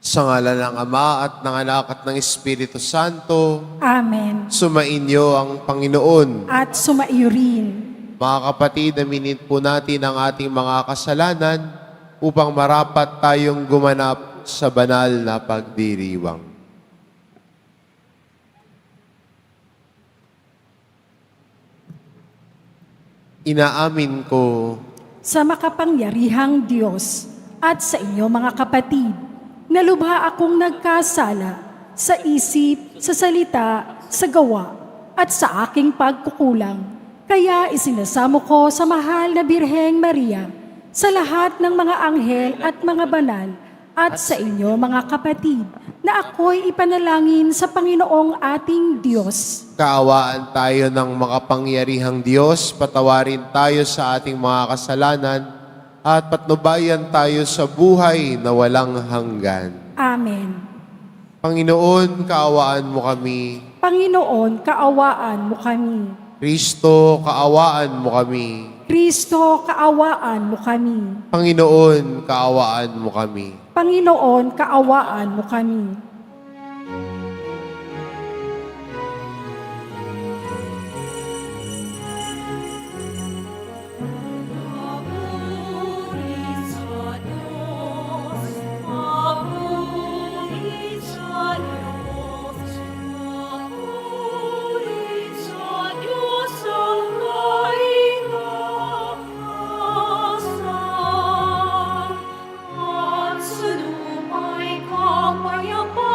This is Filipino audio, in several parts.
Sa ngalan ng Ama at ng Anak at ng Espiritu Santo, Amen. sumainyo ang Panginoon. At sumaiyo rin. Mga kapatid, aminin po natin ang ating mga kasalanan upang marapat tayong gumanap sa banal na pagdiriwang. Inaamin ko Sa makapangyarihang Diyos at sa inyo mga kapatid, na lubha akong nagkasala sa isip, sa salita, sa gawa, at sa aking pagkukulang. Kaya isinasamo ko sa mahal na Birheng Maria, sa lahat ng mga anghel at mga banal, at sa inyo mga kapatid, na ako'y ipanalangin sa Panginoong ating Diyos. kaawaan tayo ng makapangyarihang Diyos, patawarin tayo sa ating mga kasalanan, at patnubayan tayo sa buhay na walang hanggan. Amen. Panginoon, kaawaan mo kami. Panginoon, kaawaan mo kami. Kristo, kaawaan mo kami. Kristo, kaawaan mo kami. Panginoon, kaawaan mo kami. Panginoon, kaawaan mo kami. At sa luma'y kapayapaan.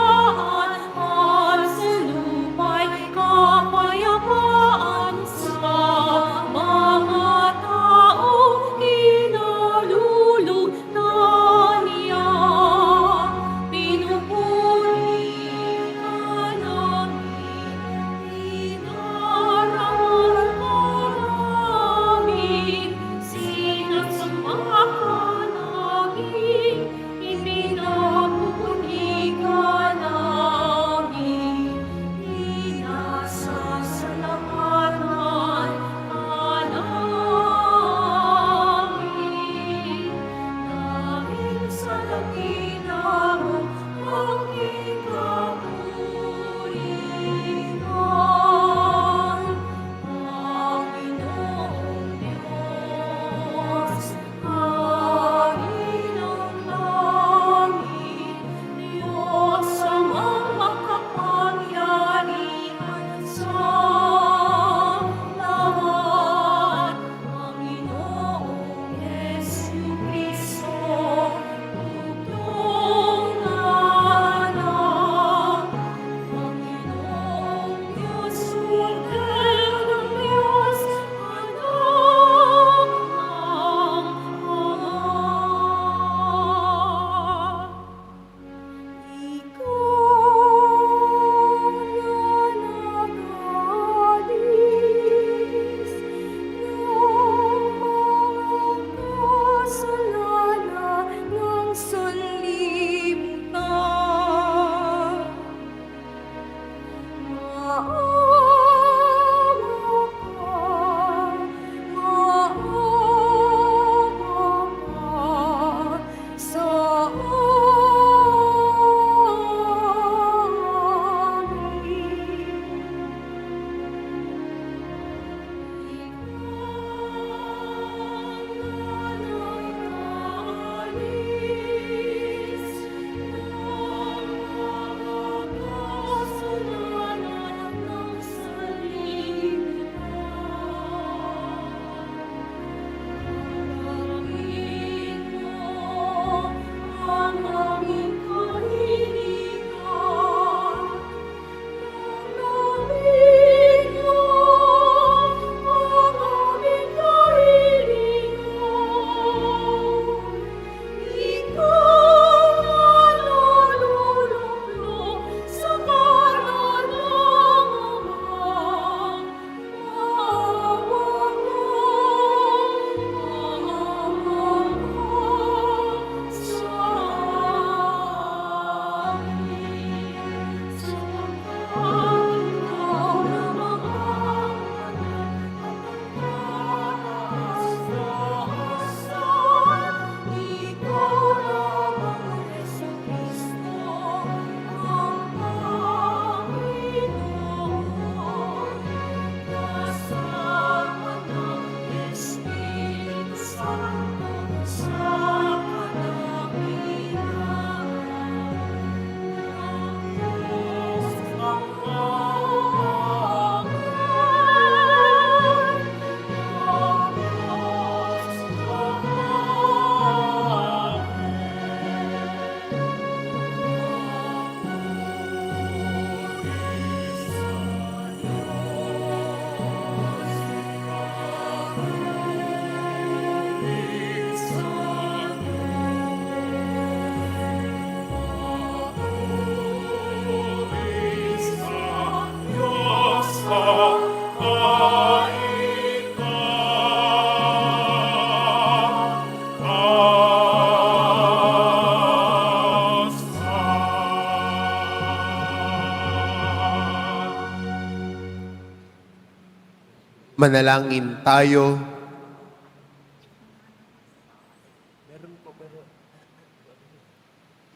Manalangin tayo.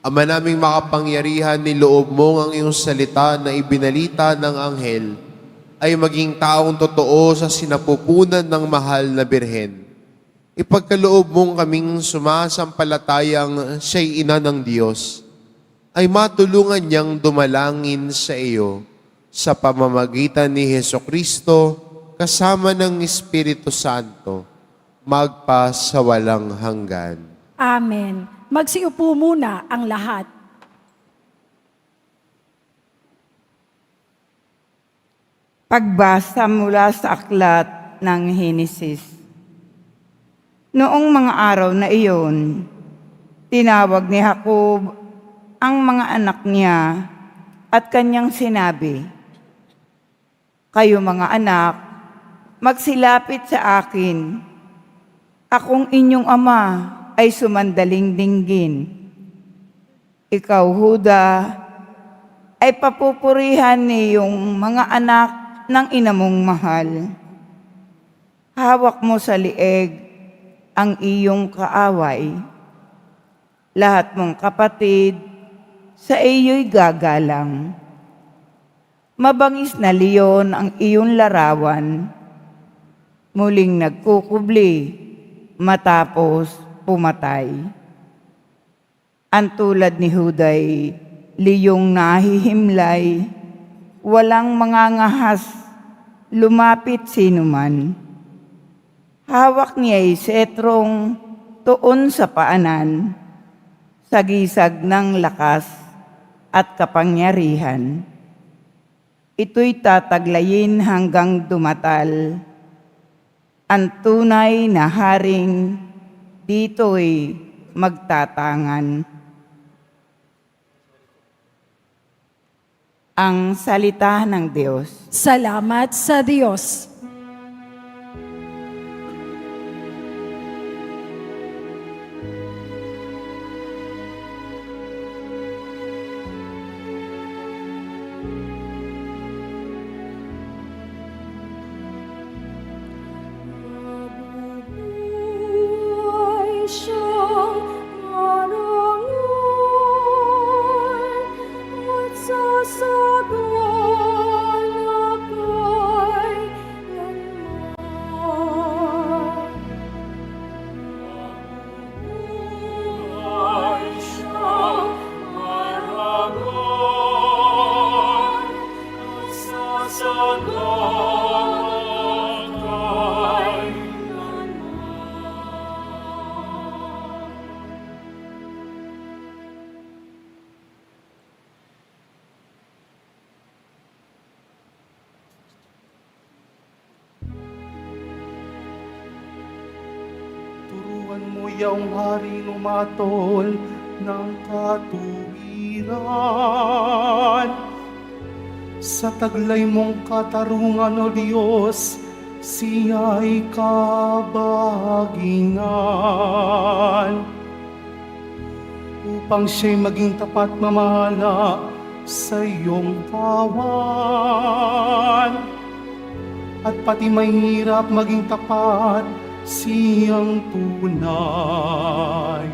Ama naming makapangyarihan, niloob mo ang iyong salita na ibinalita ng anghel ay maging taong totoo sa sinapupunan ng mahal na birhen. Ipagkaloob mong kaming sumasampalatayang siya'y ina ng Diyos, ay matulungan niyang dumalangin sa iyo sa pamamagitan ni Hesukristo kasama ng Espiritu Santo, magpa sa walang hanggan. Amen. Magsiupo muna ang lahat. Pagbasa mula sa aklat ng Henesis. Noong mga araw na iyon, tinawag ni Jacob ang mga anak niya at kanyang sinabi, "Kayo mga anak, magsilapit sa akin. Akong inyong ama ay sumandaling dinggin. Ikaw, Huda, ay papupurihan niyong mga anak ng ina mong mahal. Hawak mo sa lieg ang iyong kaaway. Lahat mong kapatid sa iyo'y gagalang. Mabangis na leon ang iyong larawan. Muling nagkukubli matapos pumatay. Ang tulad ni Huday, liyong nahihimlay, walang mangangahas, lumapit sinuman. Hawak niya'y setrong tuon sa paanan, sagisag ng lakas at kapangyarihan. Ito'y tataglayin hanggang dumatal. Ang tunay na haring dito'y magtatangan." Ang salita ng Diyos. Salamat sa Diyos. Turuan mo yaong haring umatol ng katuwiran. Sa taglay mong katarungan, O Diyos, siya'y kabagingan. Upang siya'y maging tapat mamala sa iyong kawan. At pati mahirap maging tapat siyang tunay.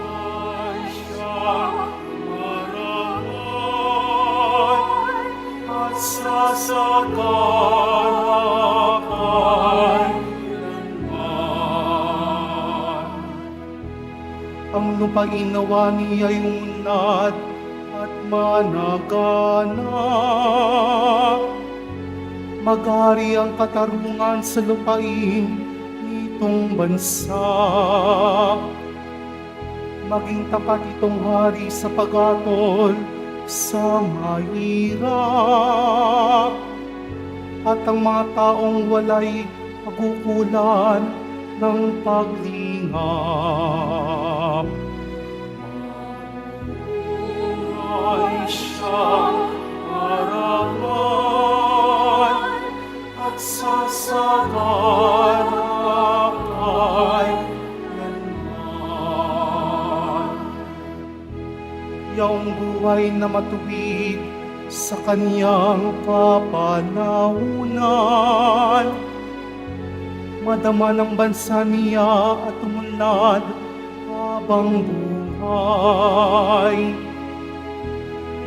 Ay siyang marawan at sasagana kailanman. Ang lupain nawa niya'y unad at managana. Magari ang katarungan sa lupain nitong bansa. Maging tapat itong hari sa pag-atol sa mahirap. At ang mga taong walay pagkukulan ng paglingap. Ay siyang marawan at sasagana kailanman. Yaong buhay na matuwid sa kaniyang kapanahunan. Madama ng bansa niya at umunlad habang buhay.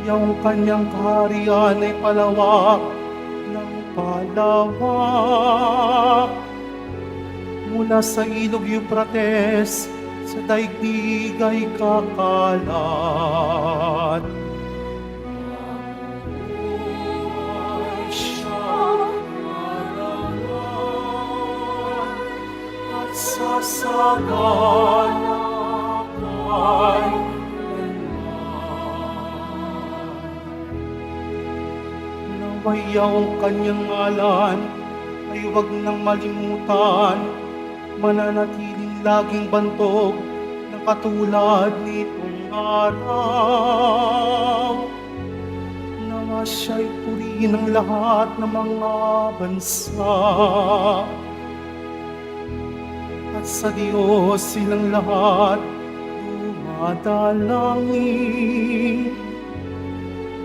Yung kanyang kaharian ay palawak ng palawak. Mula sa ilog Euphrates, sa daigdig ay kakalat. Buhay siya marangal at sasaganakan. Naway ang kanyang ngalan ay huwag nang malimutan, mananatiling laging bantog na katulad nitong araw. Nawa siya'y purihin ng lahat ng mga bansa, at sa Diyos silang lahat dumadalangin.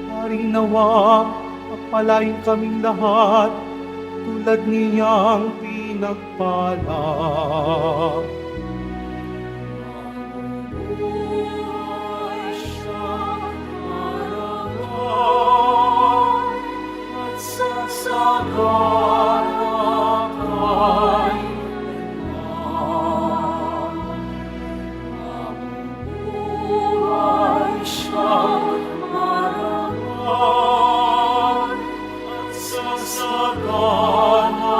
Hari nawa, pagpalain kaming lahat tulad niyang pinagpala. Mabuhay siya marangal at sasagana kailanman. Mabuhay siya marangal at sasagana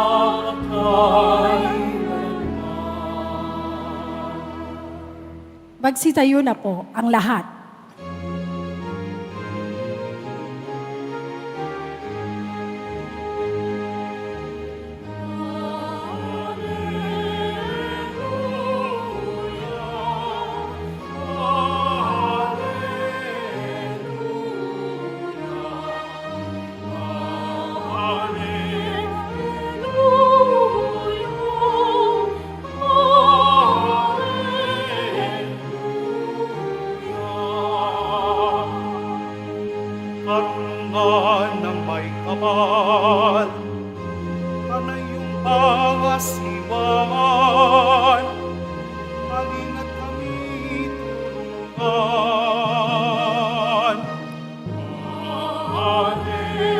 Magsitayo na po ang lahat. Karunungan ng may kapal, tanay yung pangasiwan, mag-ingat kami tulungan. Alleluia,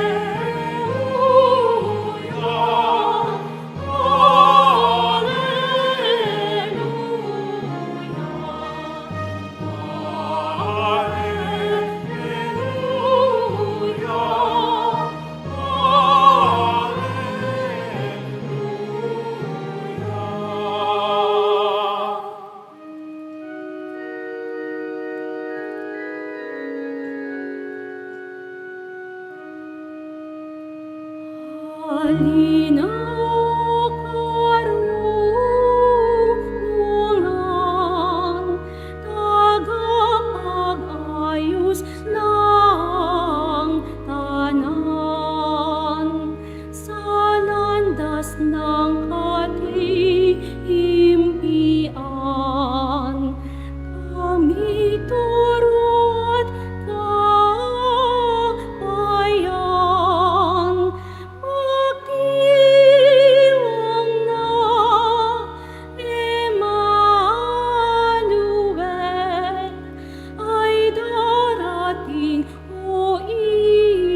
Halinaw karunungan, tagapag-ayos ng tanan, sa landas ng katihimpian. Kami turuan kabayan, magdiwang na Emmanuel ay darating, o Israel.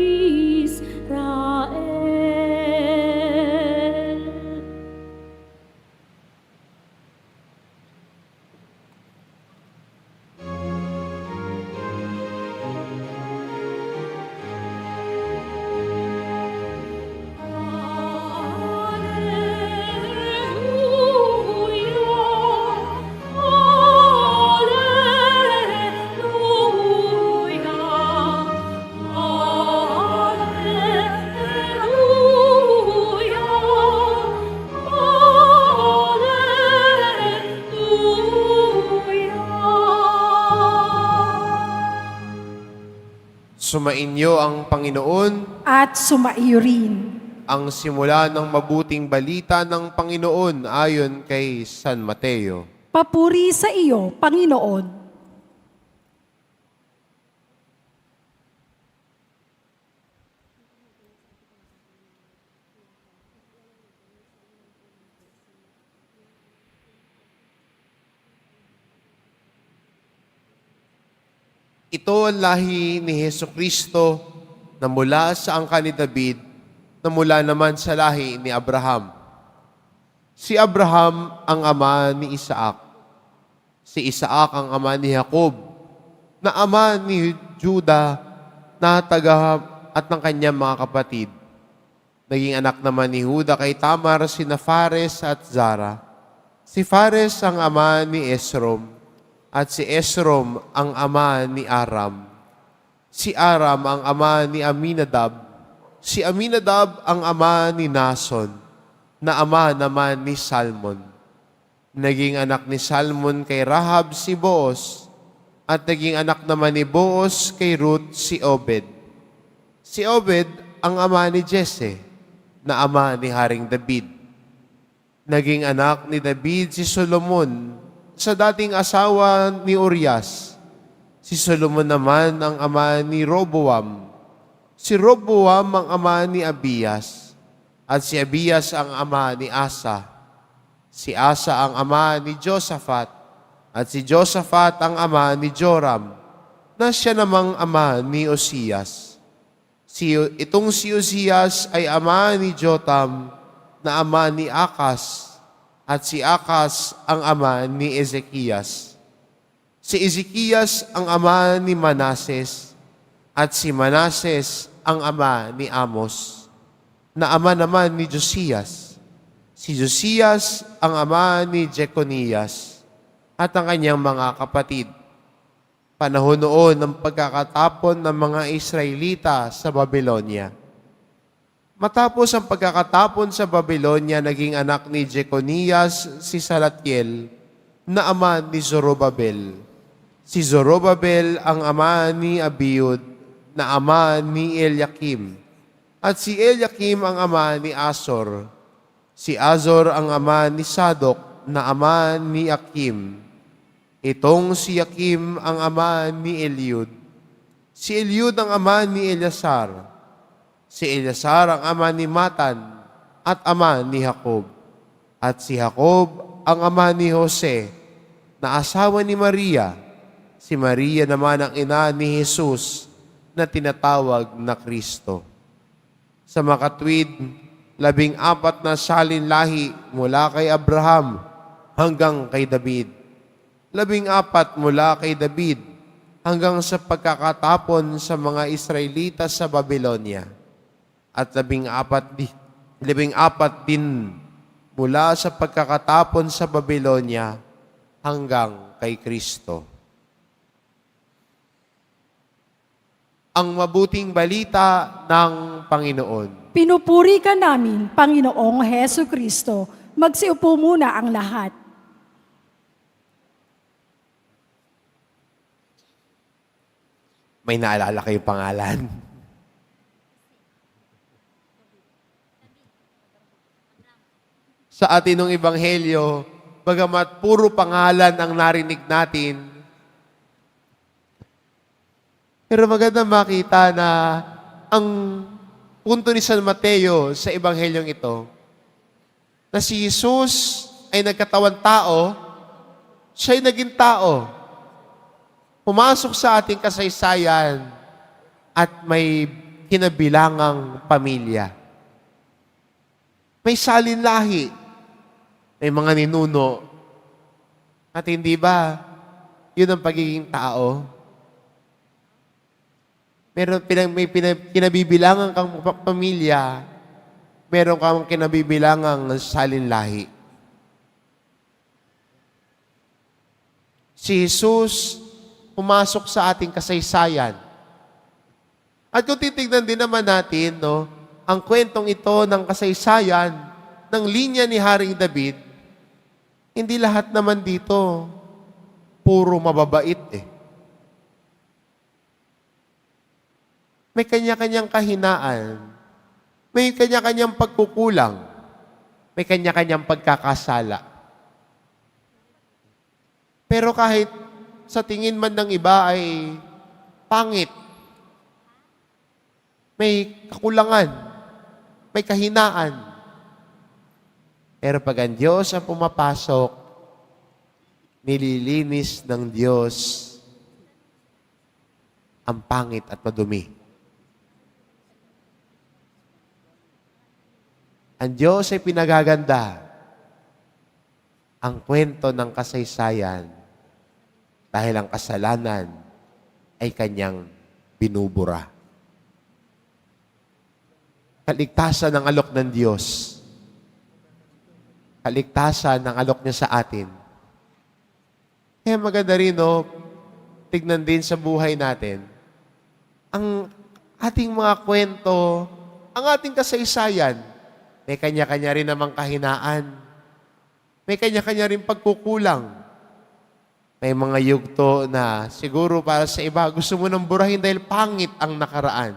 Sumainyo ang Panginoon, At sumaiyo rin. ang simula ng mabuting balita ng Panginoon ayon kay San Mateo. Papuri sa iyo, Panginoon. Ito ang lahi ni Jesucristo na mula sa angkan ni David, na mula naman sa lahi ni Abraham. Si Abraham ang ama ni Isaac. Si Isaac ang ama ni Jacob, na ama ni Juda, na taga at ng kanyang mga kapatid. Naging anak naman ni Juda kay Tamar sina Fares at Zara. Si Fares ang ama ni Esrom, at si Esrom ang ama ni Aram. Si Aram ang ama ni Aminadab. Si Aminadab ang ama ni Nason, na ama naman ni Salmon. Naging anak ni Salmon kay Rahab si Boaz, at naging anak naman ni Boaz kay Ruth si Obed. Si Obed ang ama ni Jesse, na ama ni Haring David. Naging anak ni David si Solomon sa dating asawa ni Urias. Si Solomon naman ang ama ni Roboam. Si Roboam ang ama ni Abias. At si Abias ang ama ni Asa. Si Asa ang ama ni Josaphat. At si Josaphat ang ama ni Joram, na siya namang ama ni Osias. Itong si Osias ay ama ni Jotam, na ama ni Akas. At si Akas ang ama ni Ezekias. Si Ezekias ang ama ni Manases, at si Manases ang ama ni Amos, na ama naman ni Josias. Si Josias ang ama ni Jeconias, at ang kanyang mga kapatid. Panahon noon ng pagkakatapon ng mga Israelita sa Babylonia. Matapos ang pagkakatapon sa Babylonia, naging anak ni Jeconias si Salatiel, na ama ni Zorobabel. Si Zorobabel ang ama ni Abiud, na ama ni Eliakim. At si Eliakim ang ama ni Azor. Si Azor ang ama ni Sadok, na ama ni Akim. Itong si Akim ang ama ni Eliud. Si Eliud ang ama ni Eleazar. Si Eleazar ang ama ni Matan at ama ni Jacob. At si Jacob ang ama ni Jose, na asawa ni Maria. Si Maria naman ang ina ni Jesus, na tinatawag na Kristo. Sa makatwid, 14 na salin lahi mula kay Abraham hanggang kay David. 14 mula kay David hanggang sa pagkakatapon sa mga Israelita sa Babylonia. At 14 din mula sa pagkakatapon sa Babylonia hanggang kay Kristo. Ang mabuting balita ng Panginoon. Pinupuri ka namin, Panginoong Heso Kristo. Magsiupo muna ang lahat. May naalala kayong pangalan? Sa atinong ebanghelyo, bagamat puro pangalan ang narinig natin, pero maganda makita na ang punto ni San Mateo sa ebanghelyong ito, na si Jesus ay nagkatawan tao, siya ay naging tao. Pumasok sa ating kasaysayan at may kinabilangang pamilya. May salinlahi, may mga ninuno. At hindi ba, yun ang pagiging tao? May kinabibilangan kang pamilya, meron kang kinabibilangang salinlahi. Si Jesus pumasok sa ating kasaysayan. At kung titignan din naman natin, ang kwentong ito ng kasaysayan ng linya ni Haring David, hindi lahat naman dito puro mababait May kanya-kanyang kahinaan, may kanya-kanyang pagkukulang, may kanya-kanyang pagkakasala. Pero kahit sa tingin man ng iba ay pangit, may kakulangan, may kahinaan. Pero pag ang Diyos ang pumapasok, nililinis ng Diyos ang pangit at madumi. Ang Diyos ay pinagaganda ang kwento ng kasaysayan dahil ang kasalanan ay kanyang binubura. Kaligtasan ng alok ng Diyos. Kaligtasan ng alok niya sa atin. Kaya maganda rin, no, tignan din sa buhay natin, ang ating mga kwento, ang ating kasaysayan, may kanya-kanya rin namang kahinaan. May kanya-kanya rin pagkukulang. May mga yugto na siguro para sa iba, gusto mo nang burahin dahil pangit ang nakaraan.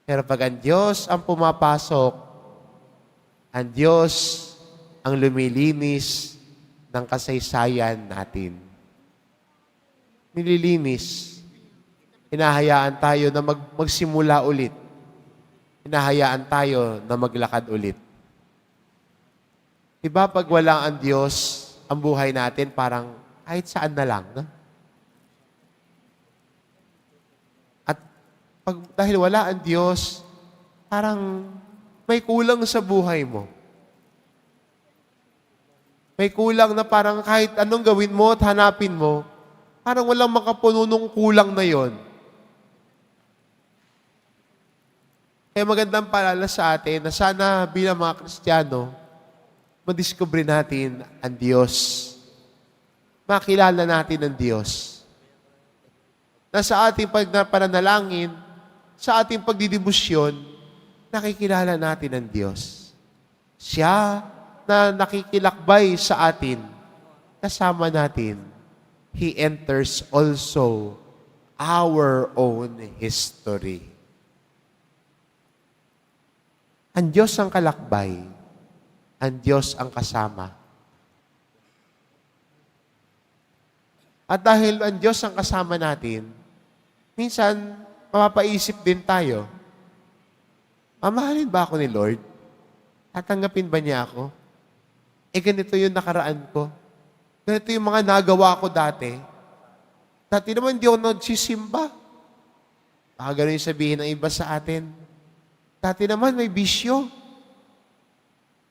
Pero pag ang Diyos ang pumapasok, ang Diyos ang lumilinis ng kasaysayan natin. Nililinis. Hinahayaan tayo na magsimula ulit. Hinahayaan tayo na maglakad ulit. Diba pag wala ang Diyos, ang buhay natin parang kahit saan na lang. No? At dahil wala ang Diyos, parang may kulang sa buhay mo. May kulang na parang kahit anong gawin mo at hanapin mo, parang walang makapuno nung kulang na yon. Kaya magandang paalala sa atin na sana bilang mga Kristiyano, madiskubre natin ang Diyos. Makilala natin ang Diyos. Na sa ating pananalangin, sa ating pagdidibusyon, nakikilala natin ang Diyos. Siya na nakikilakbay sa atin, kasama natin, He enters also our own history. Ang Diyos ang kalakbay. Ang Diyos ang kasama. At dahil ang Diyos ang kasama natin, minsan, mapapaisip din tayo, mamahalin ba ako ni Lord? Tatanggapin ba niya ako? Ganito yung nakaraan ko. Ganito yung mga nagawa ko dati. Dati naman hindi ako nagsisimba. Baka ganun yung sabihin ng iba sa atin. Dati naman may bisyo.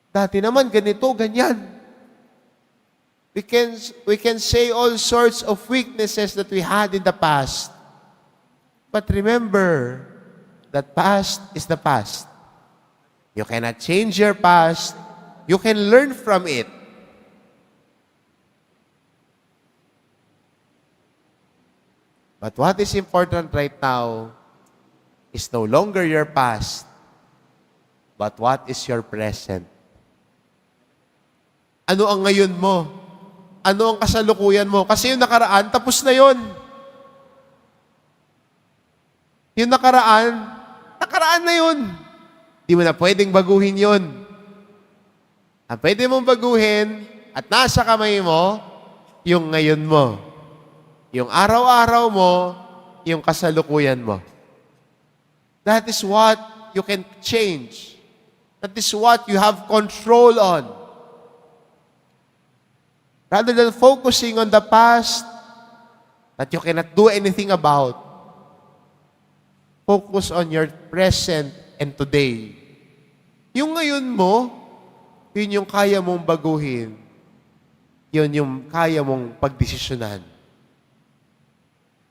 Dati naman ganito, ganyan. We can say all sorts of weaknesses that we had in the past. But remember, that past is the past. You cannot change your past. You can learn from it. But what is important right now is no longer your past, but what is your present. Ano ang ngayon mo? Ano ang kasalukuyan mo? Kasi yung nakaraan, tapos na yon. Yung nakaraan na yun. Di mo na pwedeng baguhin yon. Ang pwede mong baguhin at nasa kamay mo, yung ngayon mo. Yung araw-araw mo, yung kasalukuyan mo. That is what you can change. That is what you have control on. Rather than focusing on the past that you cannot do anything about, focus on your present and today. Yung ngayon mo, yun yung kaya mong baguhin. Yun yung kaya mong pagdesisyonan.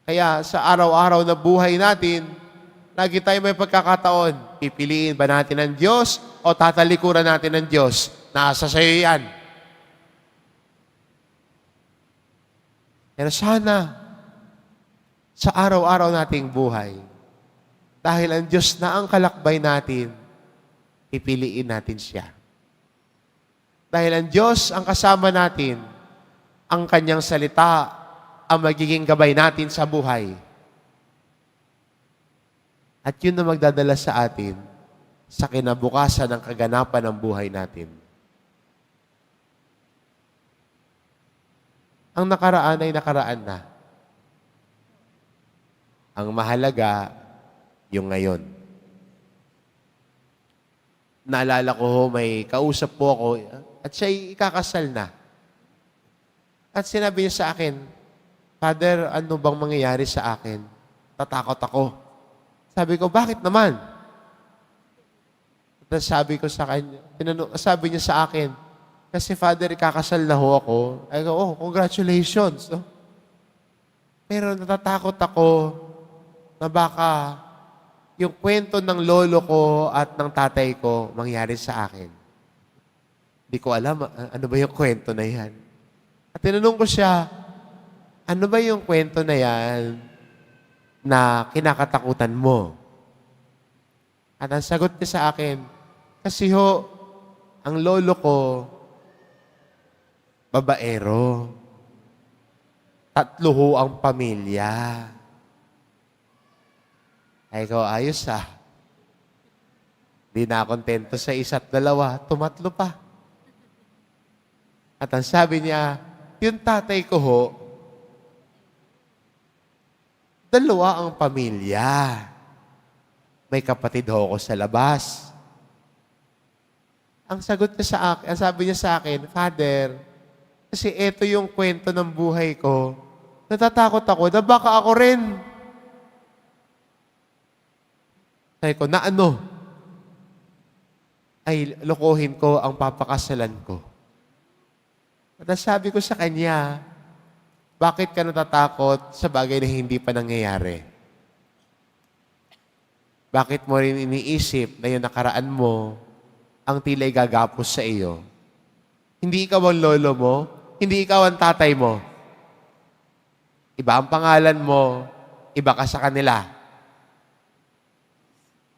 Kaya sa araw-araw na buhay natin, lagi tayo may pagkakataon. Pipiliin ba natin ang Diyos o tatalikuran natin ang Diyos? Nasa sa'yo yan. Pero sana, sa araw-araw nating buhay, dahil ang Diyos na ang kalakbay natin, pipiliin natin siya. Dahil ang Diyos ang kasama natin, ang kanyang salita ang magiging gabay natin sa buhay. At yun na magdadala sa atin sa kinabukasan ng kaganapan ng buhay natin. Ang nakaraan ay nakaraan na. Ang mahalaga, yung ngayon. Naalala ko ho, may kausap po ako at siya'y ikakasal na. At sinabi niya sa akin, Father, ano bang mangyayari sa akin? natatakot ako. Sabi ko, bakit naman? Tapos sabi ko sa kanya, sabi niya sa akin, kasi Father, ikakasal na ho ako. Ay ko, oh, congratulations. No? Pero natatakot ako na baka yung kwento ng lolo ko at ng tatay ko mangyari sa akin. Hindi ko alam, ano ba yung kwento na yan? At tinanong ko siya, ano ba yung kwento na yan na kinakatakutan mo? At ang sagot niya sa akin, kasi ho, ang lolo ko, babaero. 3 ho ang pamilya. Ay ko, ayos ah. Di na kontento sa 1 at 2, tumatlo pa. At ang sabi niya, yung tatay ko ho, 2 ang pamilya. May kapatid ho ako sa labas. Ang sagot niya sa akin, ang sabi niya sa akin, Father, kasi ito yung kwento ng buhay ko, natatakot ako na baka ako rin. Sabi ko, na ano? Ay, lokohin ko ang papakasalan ko. At sabi ko sa kanya, bakit ka natatakot sa bagay na hindi pa nangyayari? Bakit mo rin iniisip na yung nakaraan mo ang tila'y gagapos sa iyo? Hindi ikaw ang lolo mo, hindi ikaw ang tatay mo. Iba ang pangalan mo, iba ka sa kanila.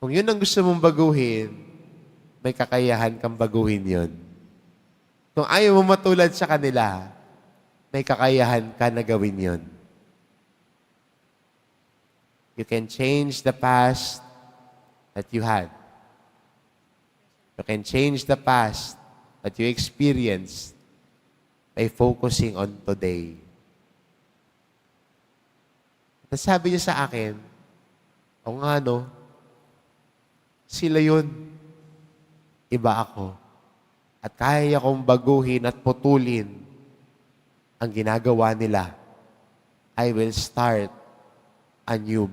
Kung yun ang gusto mong baguhin, may kakayahan kang baguhin yun. Kung ayaw mo matulad sa kanila, may kakayahan ka na gawin yun. You can change the past that you had. You can change the past that you experienced by focusing on today. At sabi niya sa akin, o nga no, sila yun. Iba ako. At kaya kong baguhin at putulin ang ginagawa nila. I will start a new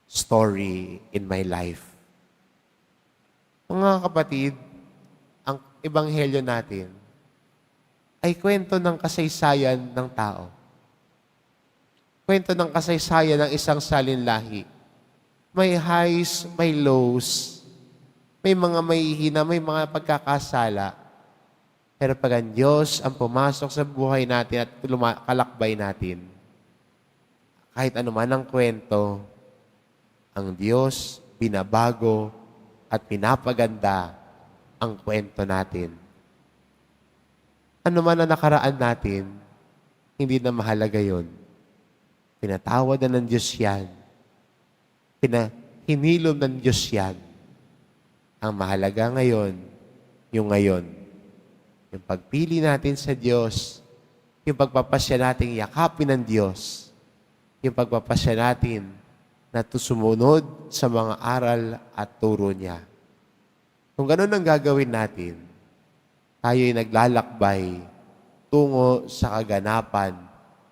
story in my life. Mga kapatid, ang ebanghelyo natin ay kwento ng kasaysayan ng tao. Kwento ng kasaysayan ng isang salinlahi. May highs, may lows, may mga mahihina, may mga pagkakasala. Pero pag ang Diyos ang pumasok sa buhay natin at kalakbay natin, kahit anuman ang kwento, ang Diyos binabago at pinapaganda ang kwento natin. Ano man ang nakaraan natin, hindi na mahalaga yon. Pinatawad na ng Diyos yan. Hinilom ng Diyos yan. Ang mahalaga ngayon, yung ngayon. Yung pagpili natin sa Diyos, yung pagpapasya natin yakapin ng Diyos, yung pagpapasya natin na sumunod sa mga aral at turo niya. Kung ganun ang gagawin natin, tayo'y naglalakbay tungo sa kaganapan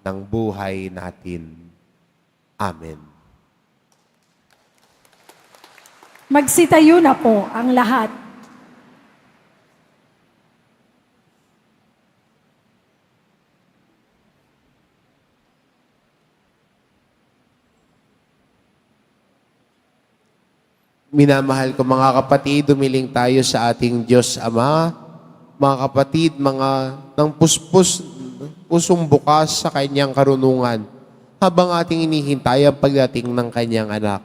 ng buhay natin. Amen. Magsitayo na po ang lahat. Minamahal ko mga kapatid, dumiling tayo sa ating Diyos Ama. Mga kapatid, mga nang pusong bukas sa kanyang karunungan habang ating inihintay ang pagdating ng kanyang anak.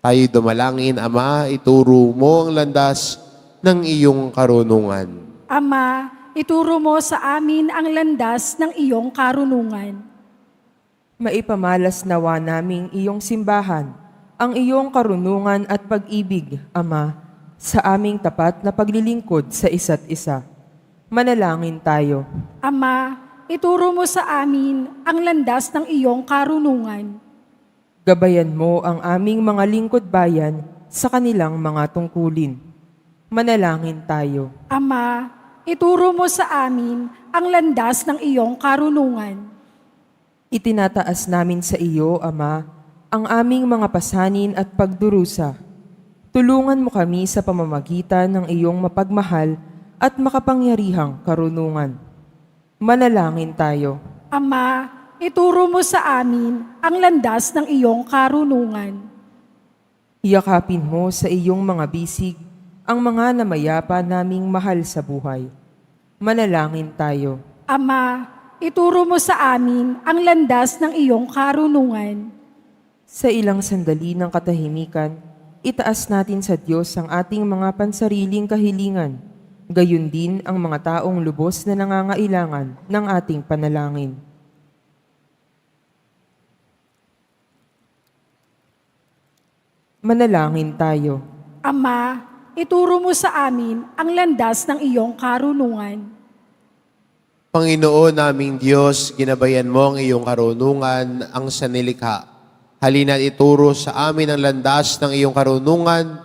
Tayo dumalangin, Ama, ituro mo ang landas ng iyong karunungan. Ama, ituro mo sa amin ang landas ng iyong karunungan. Maipamalas nawa naming iyong simbahan, ang iyong karunungan at pag-ibig, Ama, sa aming tapat na paglilingkod sa isa't isa. Manalangin tayo. Ama, ituro mo sa amin ang landas ng iyong karunungan. Gabayan mo ang aming mga lingkod bayan sa kanilang mga tungkulin. Manalangin tayo. Ama, ituro mo sa amin ang landas ng iyong karunungan. Itinataas namin sa iyo, Ama, ang aming mga pasanin at pagdurusa. Tulungan mo kami sa pamamagitan ng iyong mapagmahal at makapangyarihang karunungan. Manalangin tayo. Ama, ituro mo sa amin ang landas ng iyong karunungan. Yakapin mo sa iyong mga bisig ang mga namayapa naming mahal sa buhay. Manalangin tayo. Ama, ituro mo sa amin ang landas ng iyong karunungan. Sa ilang sandali ng katahimikan, itaas natin sa Diyos ang ating mga pansariling kahilingan, gayon din ang mga taong lubos na nangangailangan ng ating panalangin. Manalangin tayo. Ama, ituro mo sa amin ang landas ng iyong karunungan. Panginoon naming Diyos, ginabayan mo ang iyong karunungan, ang sanilikha. Halina't ituro sa amin ang landas ng iyong karunungan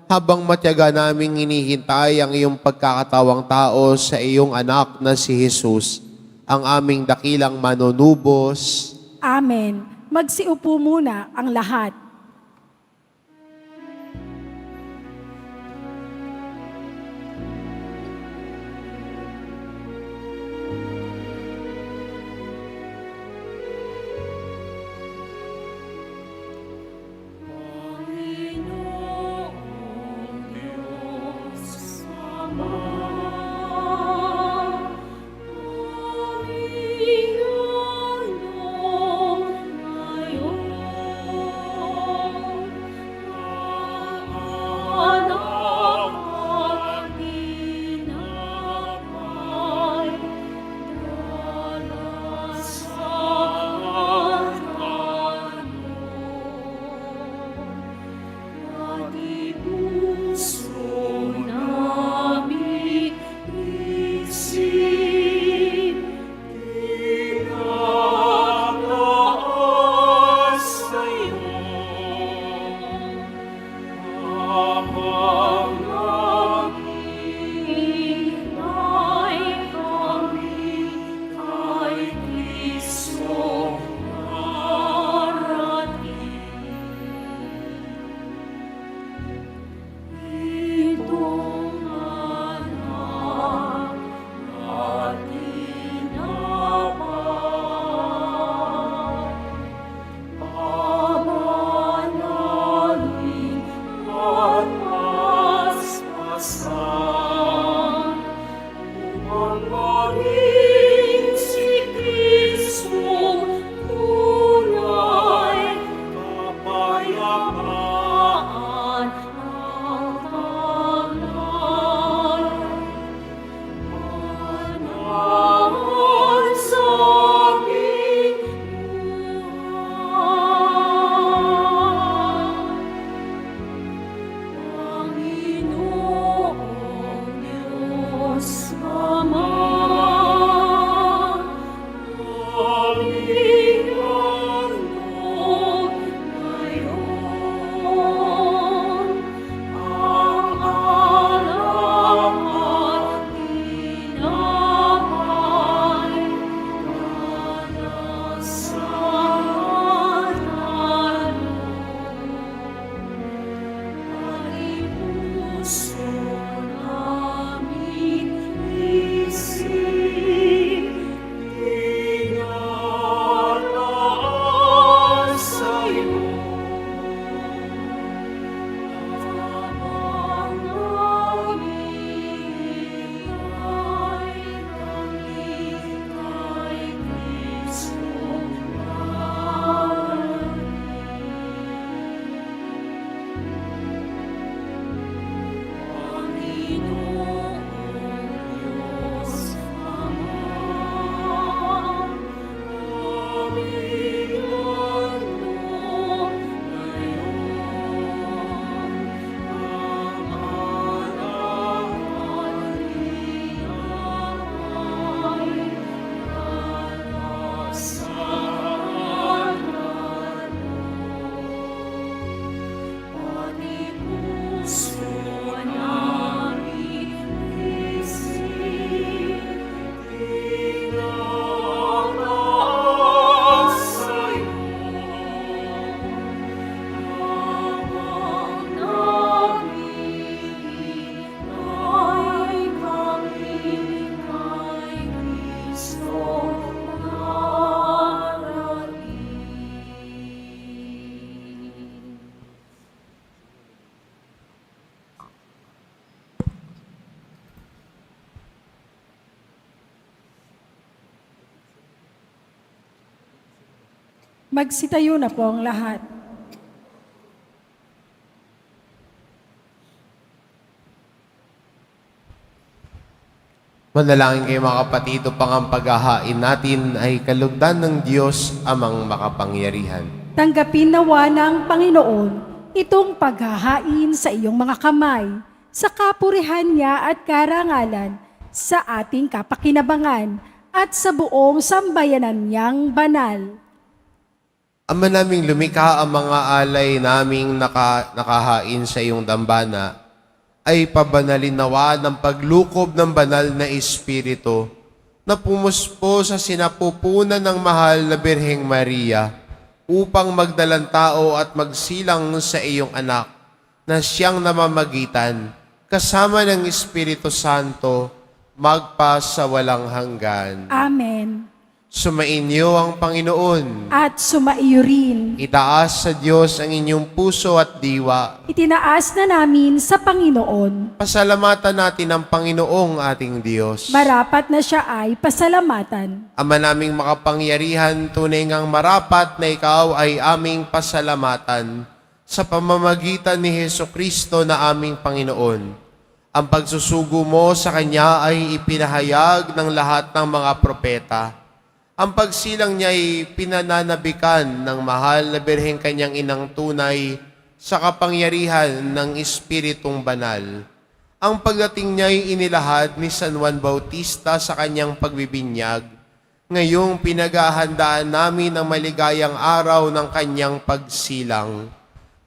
habang matyaga naming hinihintay ang iyong pagkakatawang tao sa iyong anak na si Jesus, ang aming dakilang manunubos. Amen. Magsiupo muna ang lahat. Magsitayo na po ang lahat. Manalangin kayo mga kapatid upang ang paghahain natin ay kalugdan ng Diyos amang makapangyarihan. Tanggapin nawa ng Panginoon itong paghahain sa iyong mga kamay, sa kapurihan niya at karangalan, sa ating kapakinabangan, at sa buong sambayanan niyang banal. Ama naming lumikha, ang mga alay naming nakahain sa iyong dambana ay pabanalin nawa ng paglukob ng banal na Espiritu na pumuspo sa sinapupunan ng mahal na Birheng Maria upang magdalang tao at magsilang sa iyong anak na siyang namamagitan kasama ng Espiritu Santo magpa sa walang hanggan. Amen. Sumainyo ang Panginoon. At sumaiyo rin. Itaas sa Diyos ang inyong puso at diwa. Itinaas na namin sa Panginoon. Pasalamatan natin ang Panginoong ating Diyos. Marapat na siya ay pasalamatan. Ama naming makapangyarihan, tunay ngang marapat na ikaw ay aming pasalamatan sa pamamagitan ni Hesukristo na aming Panginoon. Ang pagsusugo mo sa Kanya ay ipinahayag ng lahat ng mga propeta. Ang pagsilang niya ay pinananabikan ng mahal na Birheng Kanyang Inang Tunay sa kapangyarihan ng Espiritong Banal. Ang pagdating niya ay inilahad ni San Juan Bautista sa kanyang pagbibinyag. Ngayong pinaghahandaan namin ang maligayang araw ng kanyang pagsilang.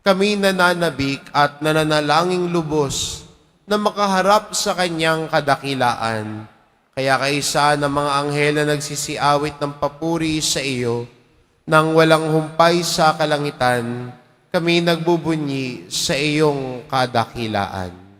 Kami nananabik at nananalangin lubos na makaharap sa kanyang kadakilaan. Kaya kaisa ng mga anghel na nagsisiawit ng papuri sa iyo, nang walang humpay sa kalangitan, kami nagbubunyi sa iyong kadakilaan.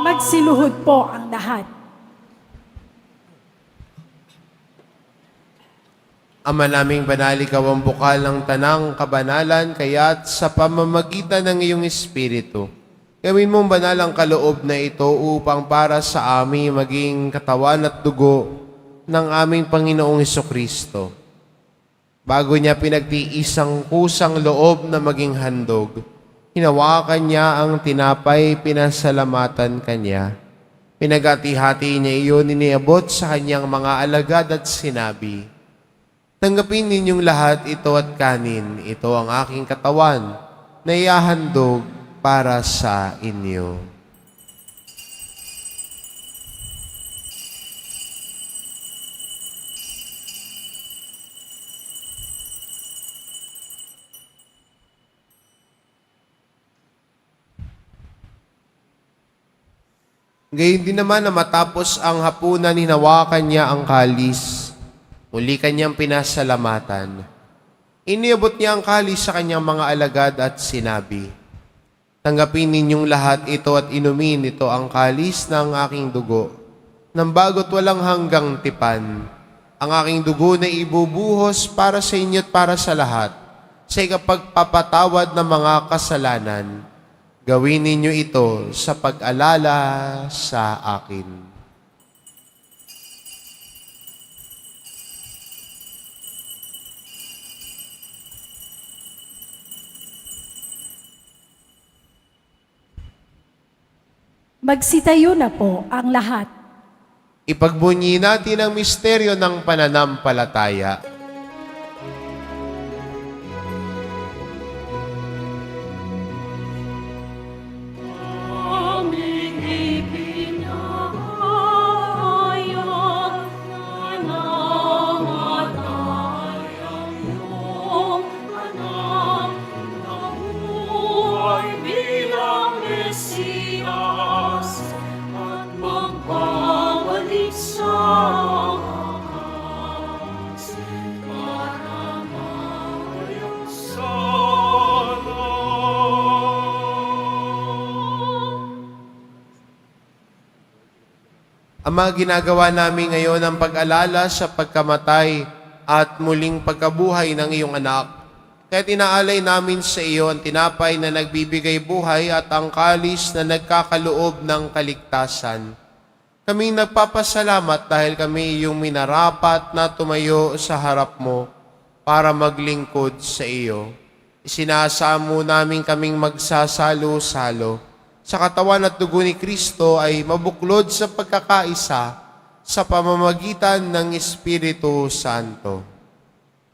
Magsiluhod po ang lahat. Ama naming banal, ikaw ang bukal ng tanang kabanalan, kaya't sa pamamagitan ng iyong Espiritu, gawin mong banal ang kaloob na ito upang para sa amin maging katawan at dugo ng aming Panginoong Hesukristo. Bago niya pinagtiisang kusang loob na maging handog, hinawakan niya ang tinapay, pinasalamatan kanya. Pinagati-hati niya iyon, iniabot sa kanyang mga alagad at sinabi, "Tanggapin ninyong lahat ito at kanin. Ito ang aking katawan na ihahandog para sa inyo." Gayon din naman na matapos ang hapunan, hinawakan niya ang kalis. Muli kanyang pinasalamatan. Iniabot niya ang kalis sa kanyang mga alagad at sinabi, Tanggapin ninyong lahat ito at inumin ito ang kalis ng aking dugo, ng bago't walang hanggang tipan. Ang aking dugo na ibubuhos para sa inyo at para sa lahat, sa ikapagpapatawad ng mga kasalanan. Gawin ninyo ito sa pag-alala sa akin. Magsitayo na po ang lahat. Ipagbunyi natin ang misteryo ng pananampalataya. Aming ipinahayag na namatay ang iyong anak na buhay bilang Mesiyas at magbabalik sa wakas para mawalong Ama, ginagawa namin ngayon ang pag-alala sa pagkamatay at muling pagkabuhay ng iyong anak. Kaya tinaalay namin sa iyo ang tinapay na nagbibigay buhay at ang kalis na nagkakaloob ng kaligtasan. Kaming nagpapasalamat dahil kami iyong minarapat na tumayo sa harap mo para maglingkod sa iyo. Isinasamo namin kaming magsasalo-salo sa katawan at dugo ni Kristo ay mabuklod sa pagkakaisa sa pamamagitan ng Espiritu Santo.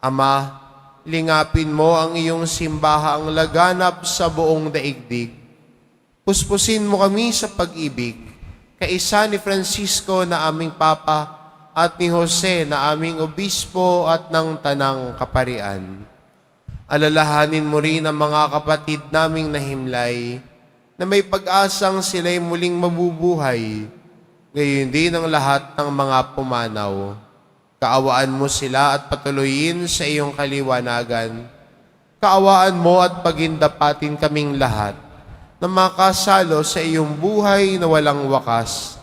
Ama, lingapin mo ang iyong simbahang laganap sa buong daigdig. Puspusin mo kami sa pag-ibig, kaisa ni Francisco na aming Papa at ni Jose na aming Obispo at ng Tanang Kaparian. Alalahanin mo rin ang mga kapatid naming nahimlay, na may pag-asang sila'y muling mabubuhay, gayon din ang lahat ng mga pumanaw. Kaawaan mo sila at patuloyin sa iyong kaliwanagan. Kaawaan mo at pagindapatin kaming lahat na makasalo sa iyong buhay na walang wakas.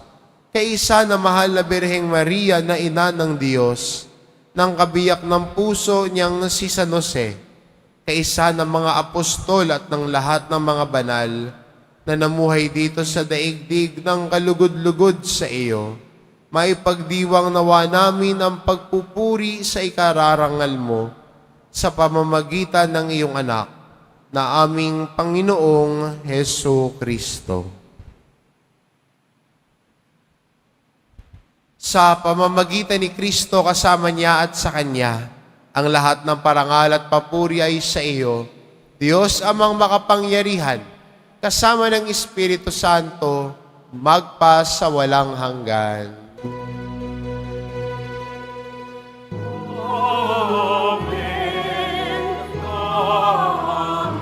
Kaisa na mahal na Birheng Maria na ina ng Diyos, ng kabiyak ng puso niyang si San Jose, kaisa ng mga apostol at ng lahat ng mga banal, na namuhay dito sa daigdig ng kalugod-lugod sa iyo, maipagdiwang nawa namin ang pagpupuri sa ikararangal mo sa pamamagitan ng iyong anak, na aming Panginoong Hesu Kristo. Sa pamamagitan ni Kristo kasama niya at sa Kanya, ang lahat ng parangal at papuri ay sa iyo, Diyos amang makapangyarihan, kasama ng Espiritu Santo, magpa sa walang hanggan. Amen. Amen.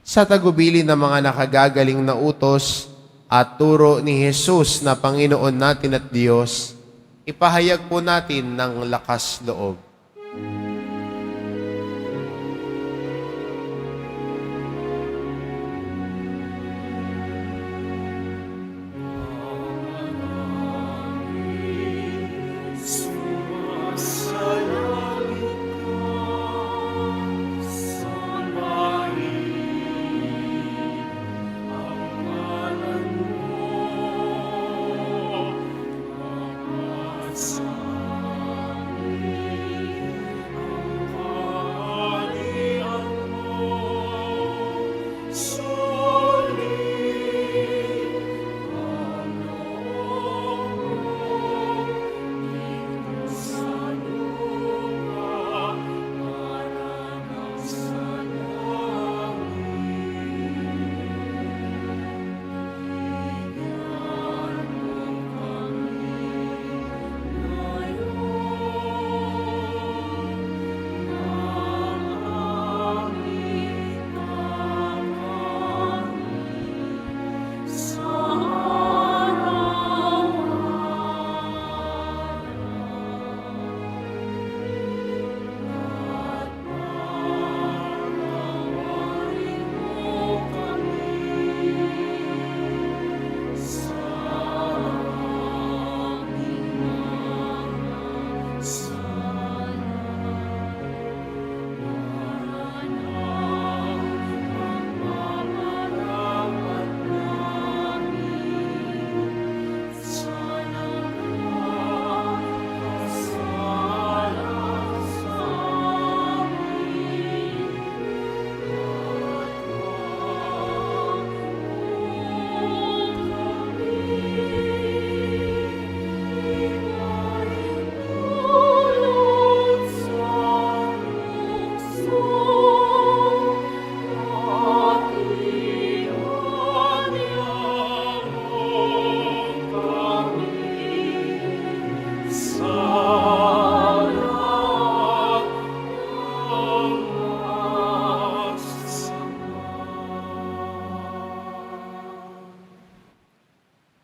Sa tagubilin ng mga nakagagaling na utos at turo ni Jesus na Panginoon natin at Diyos, ipahayag po natin ng lakas loob.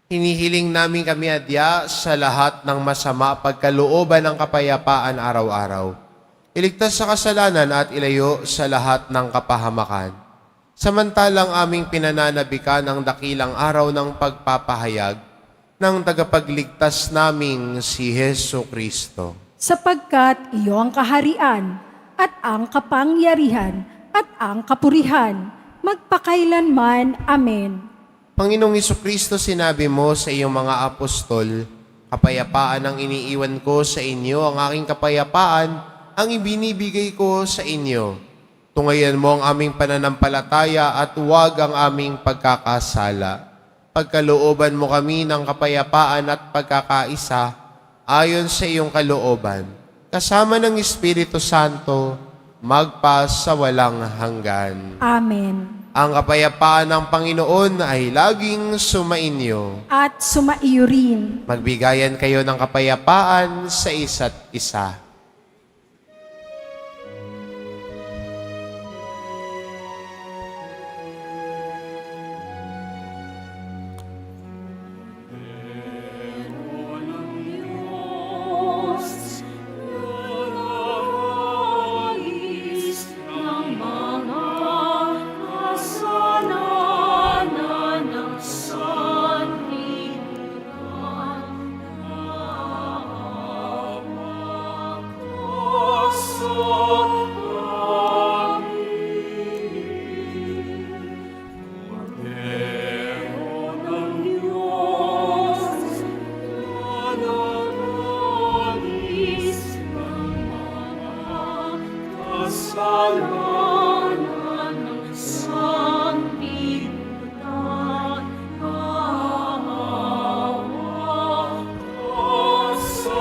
Hinihiling namin kami adya sa lahat ng masama pagkalooban ng kapayapaan araw-araw. Iligtas sa kasalanan at ilayo sa lahat ng kapahamakan. Samantalang aming pinananabikan ang dakilang araw ng pagpapahayag ng tagapagligtas naming si Hesu Kristo. Sapagkat iyo ang kaharian at ang kapangyarihan at ang kapurihan, magpakailanman. Amen. Panginoong Kristo, sinabi mo sa iyong mga apostol, kapayapaan ang iniiwan ko sa inyo, ang aking kapayapaan ang ibinibigay ko sa inyo. Tungayan mo ang aming pananampalataya at huwag ang aming pagkakasala. Pagkalooban mo kami ng kapayapaan at pagkakaisa ayon sa iyong kalooban, kasama ng Espiritu Santo, magpa sa walang hanggan. Amen. Ang kapayapaan ng Panginoon ay laging sumainyo. At sumaiyo rin. Magbigayan kayo ng kapayapaan sa isa't isa. Diyos, nais ng mga kasalanan ng sanlibutan. Hawak ko sa Cordero ng Diyos, nanalis ng mga kasalanan ng sanlibutan. Hawak ko sa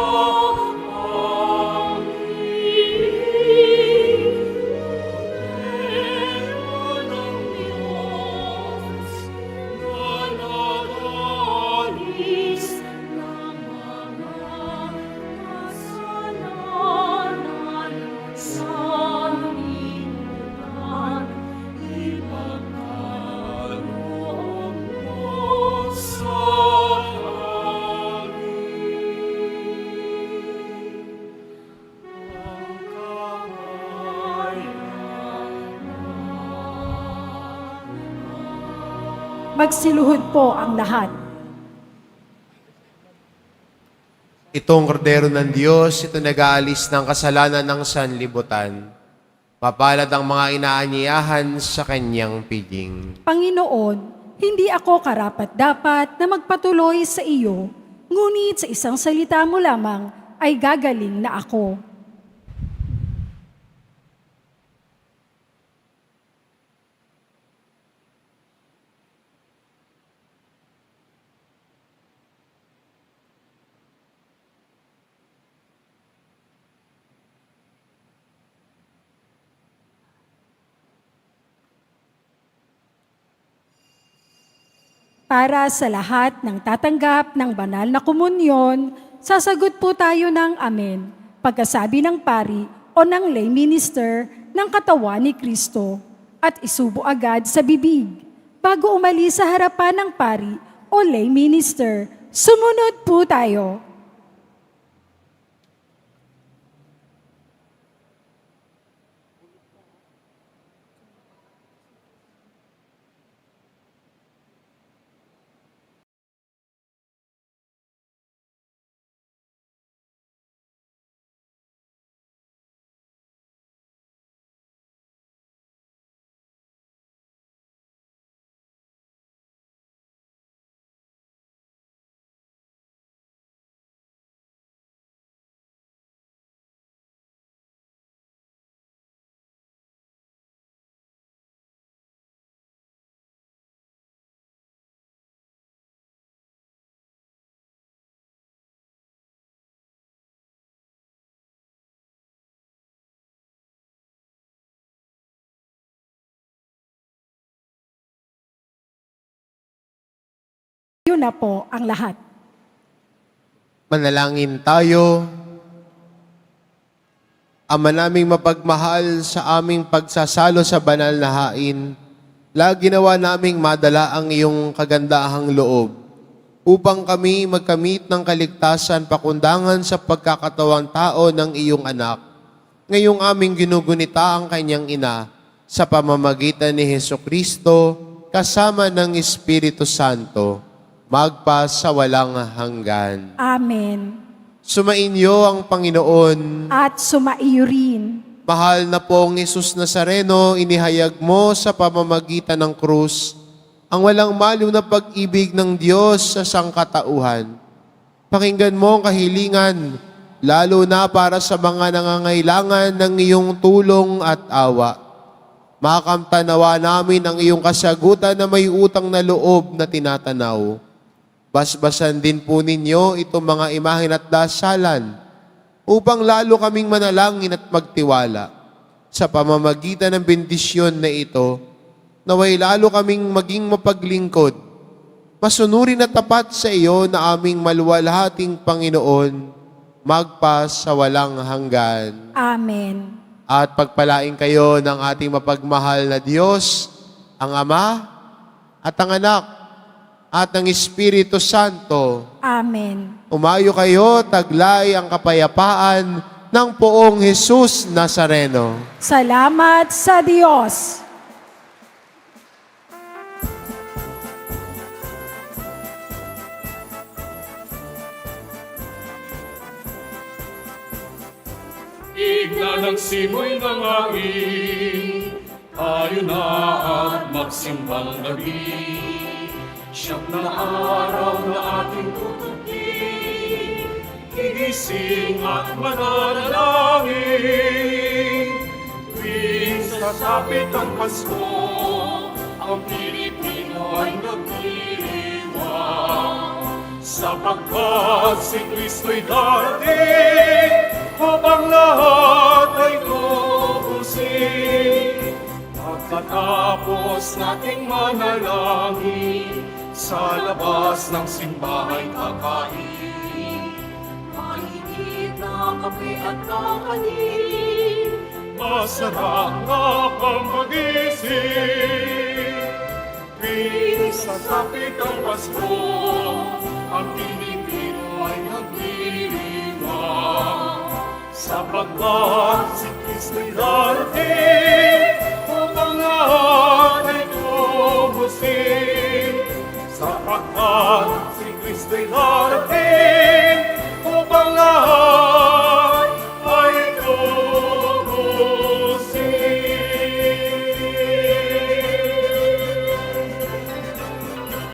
Magsiluhod po ang lahat. Itong kordero ng Diyos, ito nag-aalis ng kasalanan ng sanlibutan. Mapalad ang mga inaanyayahan sa kanyang piling. Panginoon, hindi ako karapat-dapat na magpatuloy sa iyo, ngunit sa isang salita mo lamang ay gagaling na ako. Para sa lahat ng tatanggap ng banal na komunyon, sasagot po tayo ng amen, pagkasabi ng pari o ng lay minister ng katawan ni Kristo, at isubo agad sa bibig. Bago umalis sa harapan ng pari o lay minister, sumunod po tayo. Yun na po ang lahat. Manalangin tayo. Ama naming mapagmahal, sa aming pagsasalo sa banal na hain, lagi nawa naming madala ang iyong kagandahang loob. upang kami magkamit ng kaligtasan pakundangan sa pagkakatawang tao ng iyong anak. Ngayong aming ginugunita ang kanyang ina sa pamamagitan ni Hesukristo kasama ng Espiritu Santo, magpa sa walang hanggan. Amen. Sumainyo ang Panginoon. At sumaiyo rin. Mahal na pong Jesus Nazareno, inihayag mo sa pamamagitan ng krus ang walang maliw na pag-ibig ng Diyos sa sangkatauhan. Pakinggan mo ang kahilingan, lalo na para sa mga nangangailangan ng iyong tulong at awa. Makamtanawa namin ang iyong kasagutan na may utang na loob na tinatanaw. Basbasan din po ninyo itong mga imahen at dasalan upang lalo kaming manalangin at magtiwala. Sa pamamagitan ng bendisyon na ito, naway lalo kaming maging mapaglingkod, masunurin at tapat sa iyo na aming maluwalhating Panginoon, magpa sa walang hanggan. Amen. At pagpalain kayo ng ating mapagmahal na Diyos, ang Ama at ang Anak at ang Espiritu Santo. Amen. Umayo kayo, taglay ang kapayapaan ng poong Jesus Nazareno. Salamat sa Diyos. Igna ng simoy ng angin, tayo na at magsimbang gabi. Siyam na araw na ating tutugin, gigising at mananalangin. Tuwing sasapit ang Pasko, ang Pilipino ay nagdiriwang. Sapagkat si Kristo'y darating, upang lahat ay tubusin. Pagkatapos nating manalangin, sa labas ng simbahay kakain. Mainit na kape at kakanin, masarap na pamagising. Tuwing sasapit ang Pasko, ang Pilipino ay nagdiriwang. Sapagkat si Kristo'y darating, upang lahat ay tubusin. Sapagkat si Kristo'y darating,